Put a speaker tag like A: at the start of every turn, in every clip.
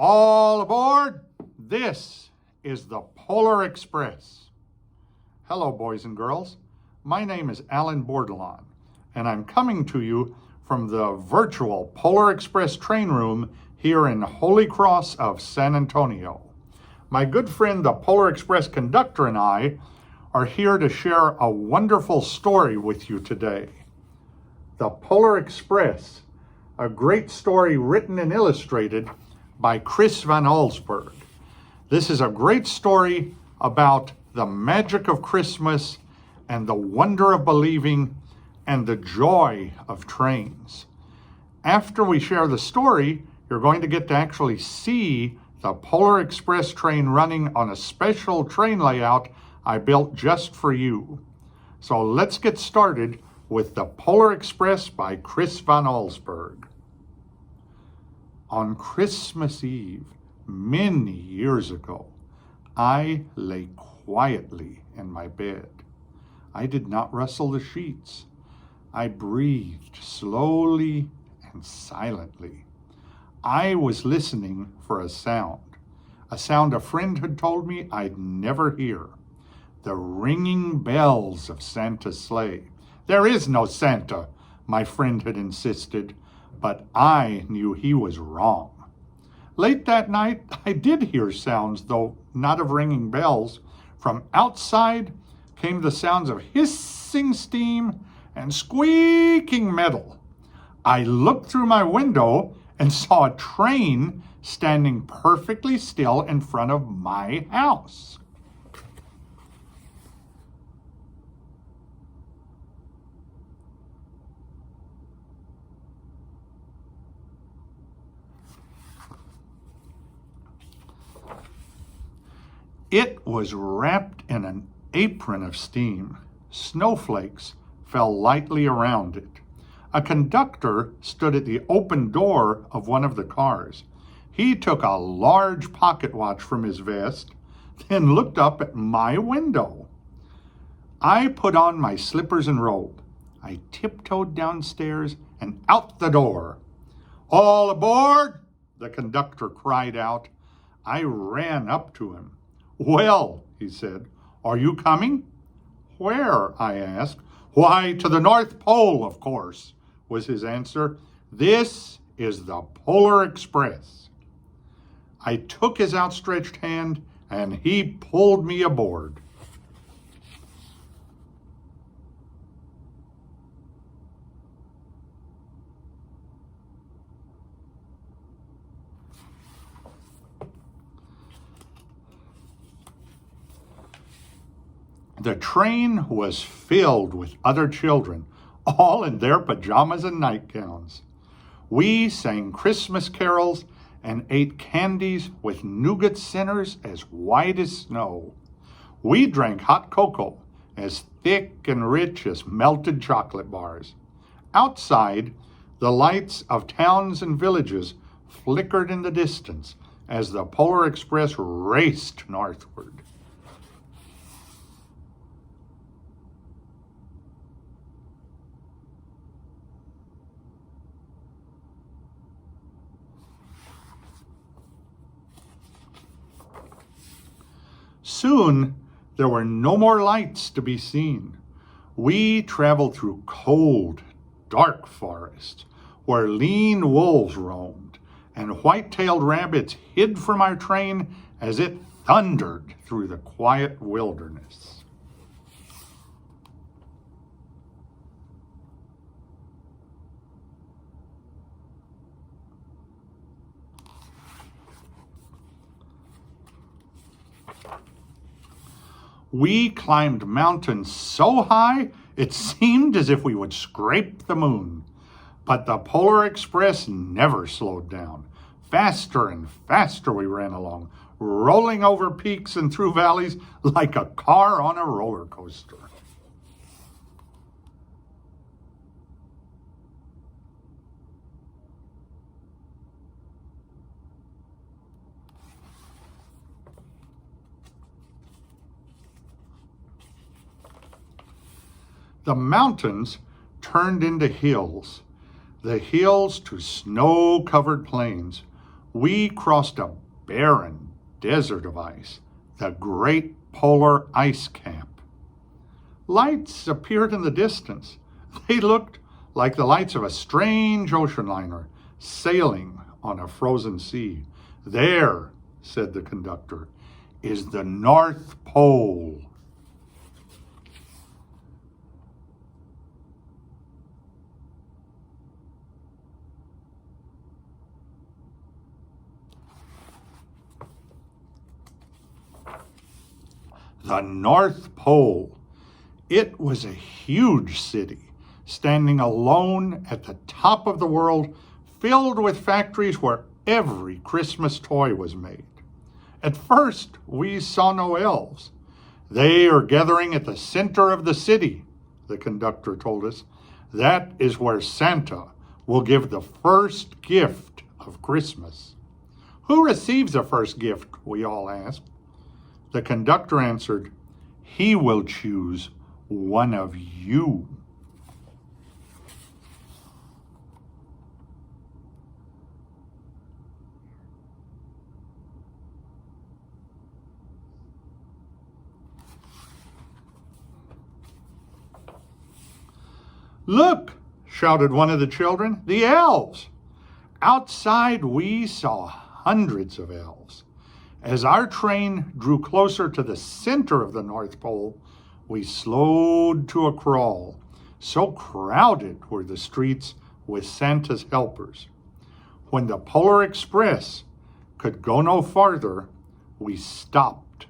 A: All aboard! This is the Polar Express. Hello, boys and girls. My name is Alan Bordelon, and I'm coming to you from the virtual Polar Express train room here in Holy Cross of San Antonio. My good friend, the Polar Express conductor, and I are here to share a wonderful story with you today. The Polar Express, a great story written and illustrated by Chris Van Allsburg. This is a great story about the magic of Christmas and the wonder of believing and the joy of trains. After we share the story, you're going to get to actually see the Polar Express train running on a special train layout I built just for you. So let's get started with the Polar Express by Chris Van Allsburg. On Christmas Eve, many years ago, I lay quietly in my bed. I did not rustle the sheets. I breathed slowly and silently. I was listening for a sound a friend had told me I'd never hear. The ringing bells of Santa's sleigh. There is no Santa, my friend had insisted, but I knew he was wrong. Late that night, I did hear sounds, though not of ringing bells. From outside came the sounds of hissing steam and squeaking metal. I looked through my window and saw a train standing perfectly still in front of my house. It was wrapped in an apron of steam. Snowflakes fell lightly around it. A conductor stood at the open door of one of the cars. He took a large pocket watch from his vest, then looked up at my window. I put on my slippers and robe. I tiptoed downstairs and out the door. "All aboard!" the conductor cried out. I ran up to him. "Well," he said, "are you coming?" "Where?" I asked. "Why, to the North Pole, of course," was his answer. "This is the Polar Express." I took his outstretched hand and he pulled me aboard. The train was filled with other children, all in their pajamas and nightgowns. We sang Christmas carols and ate candies with nougat centers as white as snow. We drank hot cocoa as thick and rich as melted chocolate bars. Outside, the lights of towns and villages flickered in the distance as the Polar Express raced northward. Soon, there were no more lights to be seen. We traveled through cold, dark forests where lean wolves roamed and white-tailed rabbits hid from our train as it thundered through the quiet wilderness. We climbed mountains so high, it seemed as if we would scrape the moon. But the Polar Express never slowed down. Faster and faster we ran along, rolling over peaks and through valleys like a car on a roller coaster. The mountains turned into hills, the hills to snow-covered plains. We crossed a barren desert of ice, the great polar ice cap. Lights appeared in the distance. They looked like the lights of a strange ocean liner sailing on a frozen sea. There, said the conductor, is the North Pole. The North Pole. It was a huge city, standing alone at the top of the world, filled with factories where every Christmas toy was made. At first, we saw no elves. They are gathering at the center of the city, the conductor told us. That is where Santa will give the first gift of Christmas. Who receives the first gift? We all asked. The conductor answered, he will choose one of you. Look, shouted one of the children, the elves. Outside we saw hundreds of elves. As our train drew closer to the center of the North Pole, we slowed to a crawl. So crowded were the streets with Santa's helpers. When the Polar Express could go no farther, we stopped,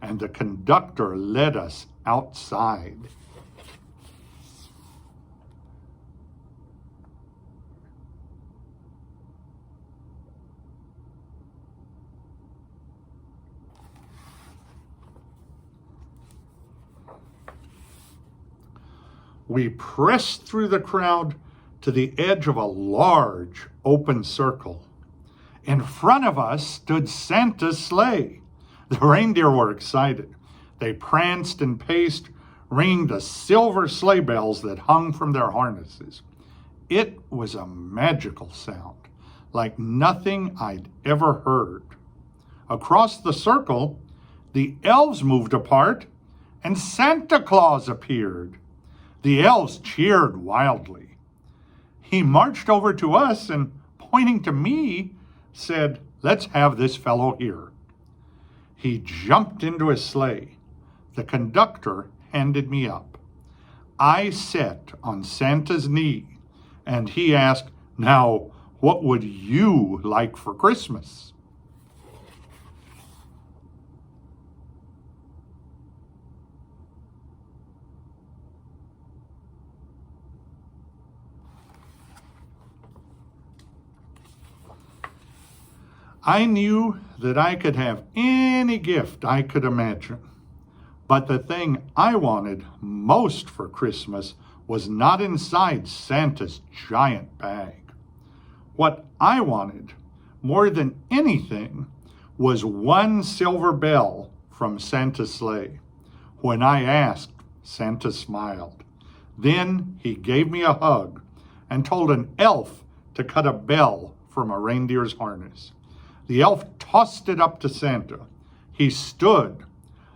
A: and the conductor led us outside. We pressed through the crowd to the edge of a large open circle. In front of us stood Santa's sleigh. The reindeer were excited. They pranced and paced, ringing the silver sleigh bells that hung from their harnesses. It was a magical sound, like nothing I'd ever heard. Across the circle, the elves moved apart, and Santa Claus appeared. The elves cheered wildly. He marched over to us and, pointing to me, said, let's have this fellow here. He jumped into his sleigh. The conductor handed me up. I sat on Santa's knee, and he asked, now, what would you like for Christmas? I knew that I could have any gift I could imagine, but the thing I wanted most for Christmas was not inside Santa's giant bag. What I wanted more than anything was one silver bell from Santa's sleigh. When I asked, Santa smiled. Then he gave me a hug and told an elf to cut a bell from a reindeer's harness. The elf tossed it up to Santa. He stood,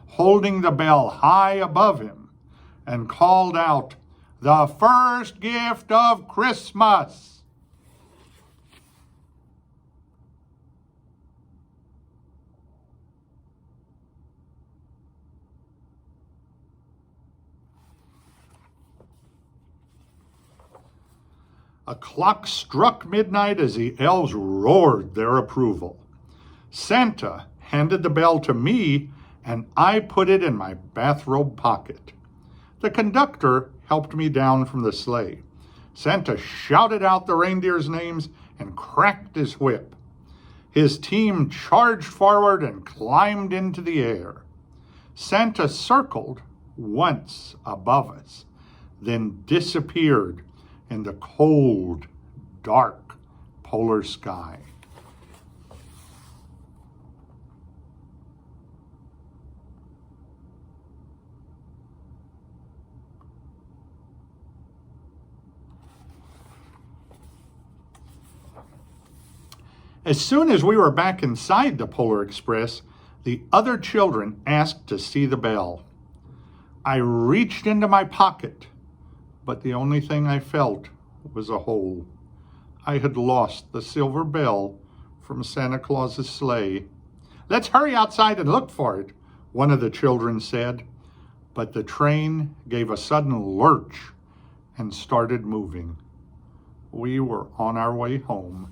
A: holding the bell high above him, and called out, the first gift of Christmas. A clock struck midnight as the elves roared their approval. Santa handed the bell to me, and I put it in my bathrobe pocket. The conductor helped me down from the sleigh. Santa shouted out the reindeers' names and cracked his whip. His team charged forward and climbed into the air. Santa circled once above us, then disappeared in the cold, dark polar sky. As soon as we were back inside the Polar Express, the other children asked to see the bell. I reached into my pocket, but the only thing I felt was a hole. I had lost the silver bell from Santa Claus's sleigh. "Let's hurry outside and look for it," one of the children said. But the train gave a sudden lurch and started moving. We were on our way home.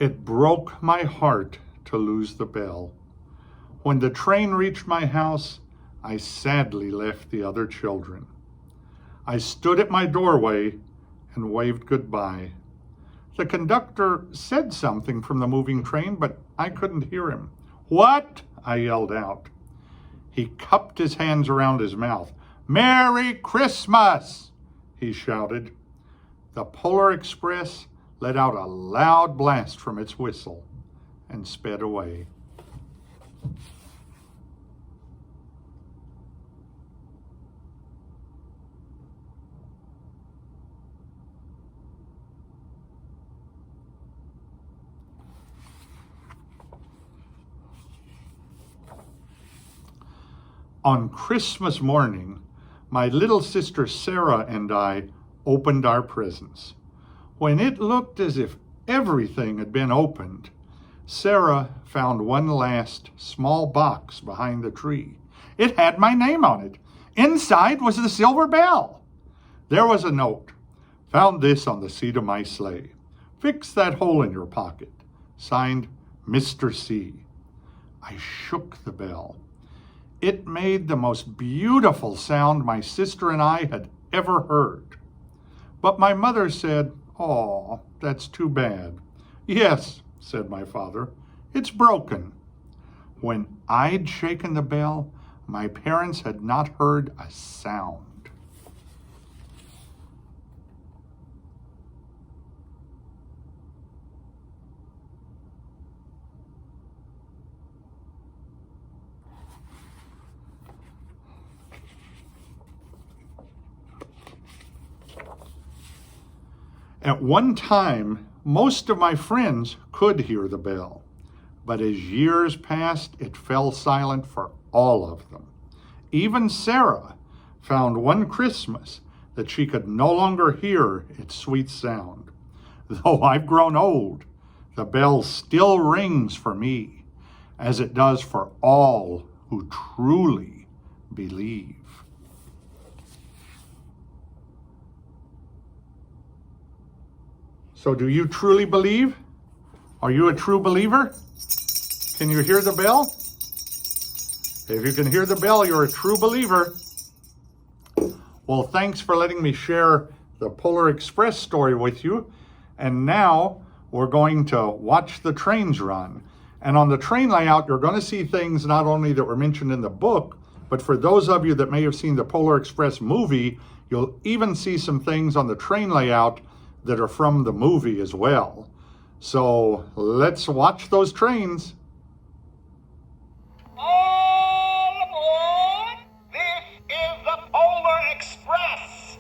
A: It broke my heart to lose the bell. When the train reached my house, I sadly left the other children. I stood at my doorway and waved goodbye. The conductor said something from the moving train, but I couldn't hear him. "What?" I yelled out. He cupped his hands around his mouth. "Merry Christmas!" he shouted. The Polar Express let out a loud blast from its whistle and sped away. On Christmas morning, my little sister Sarah and I opened our presents. When it looked as if everything had been opened, Sarah found one last small box behind the tree. It had my name on it. Inside was the silver bell. There was a note. "Found this on the seat of my sleigh. Fix that hole in your pocket. Signed, Mr. C." I shook the bell. It made the most beautiful sound my sister and I had ever heard. But my mother said, "Aw, that's too bad." "Yes," said my father, "it's broken." When I'd shaken the bell, my parents had not heard a sound. At one time, most of my friends could hear the bell, but as years passed, it fell silent for all of them. Even Sarah found one Christmas that she could no longer hear its sweet sound. Though I've grown old, the bell still rings for me, as it does for all who truly believe. So do you truly believe? Are you a true believer? Can you hear the bell? If you can hear the bell, you're a true believer. Well, thanks for letting me share the Polar Express story with you. And now we're going to watch the trains run. And on the train layout, you're going to see things not only that were mentioned in the book, but for those of you that may have seen the Polar Express movie, you'll even see some things on the train layout that are from the movie as well. So let's watch those trains.
B: All aboard! This is the Polar Express!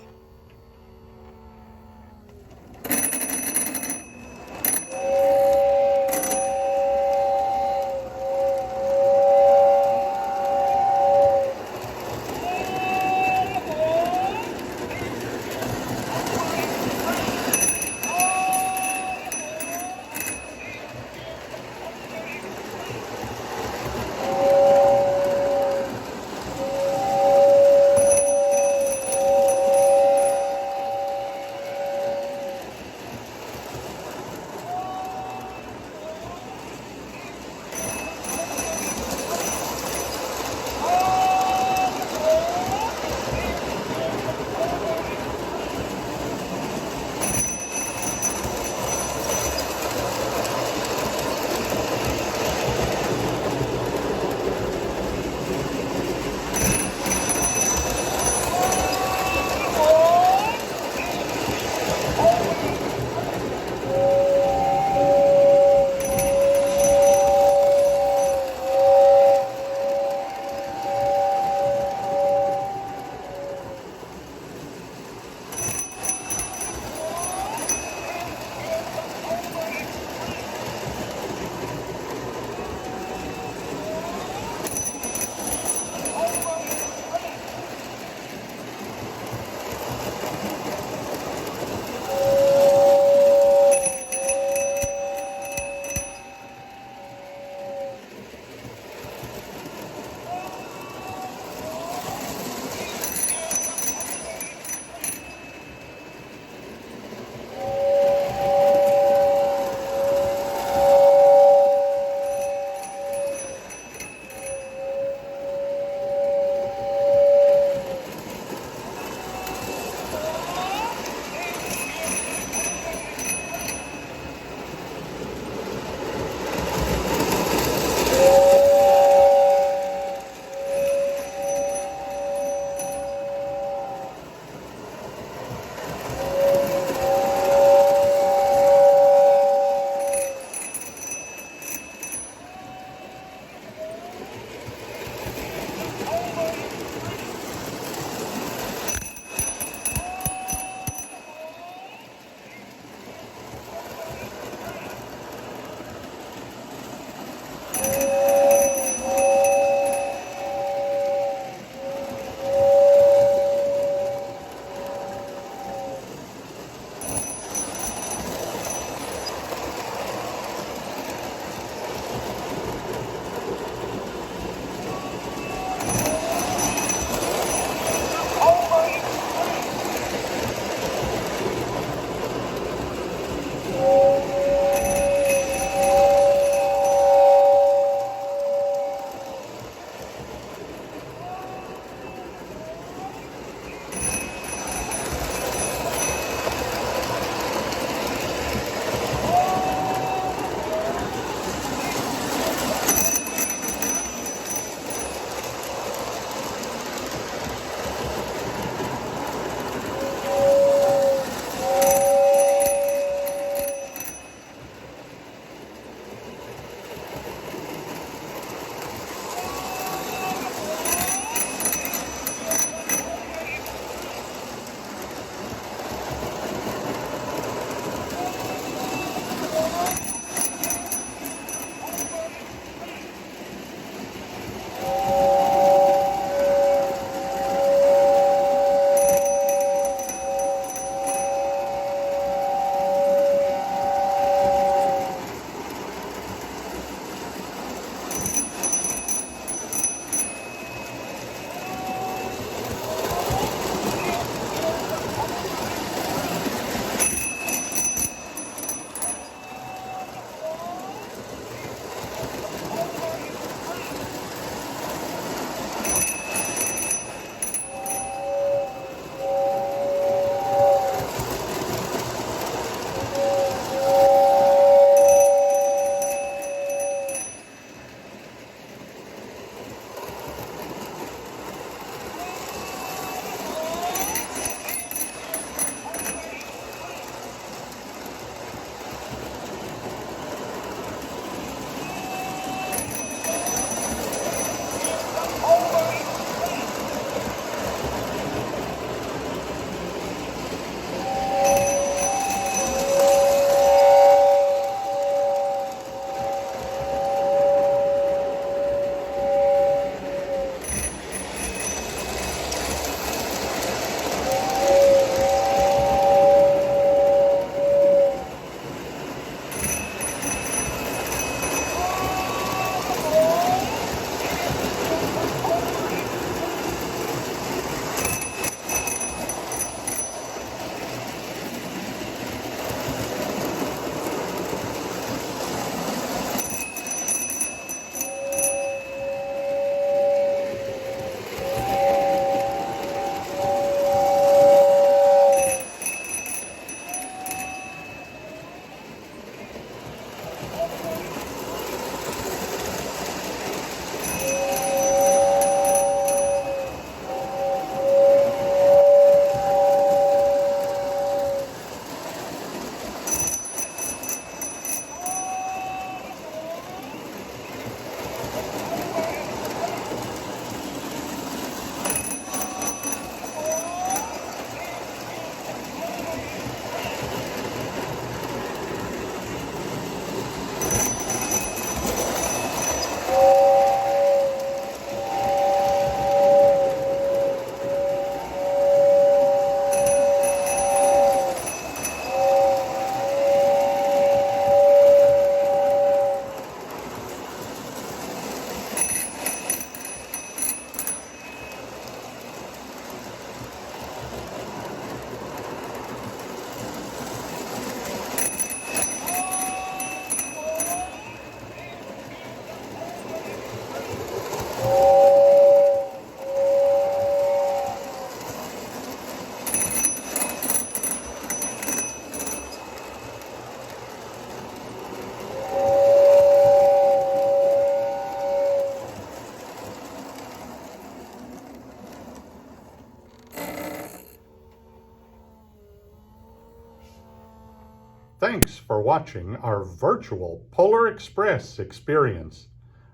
A: Thanks for watching our virtual Polar Express experience.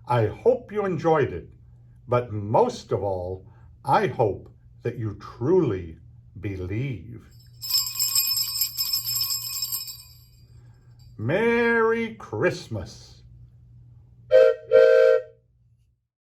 A: I hope you enjoyed it, but most of all, I hope that you truly believe. Merry Christmas.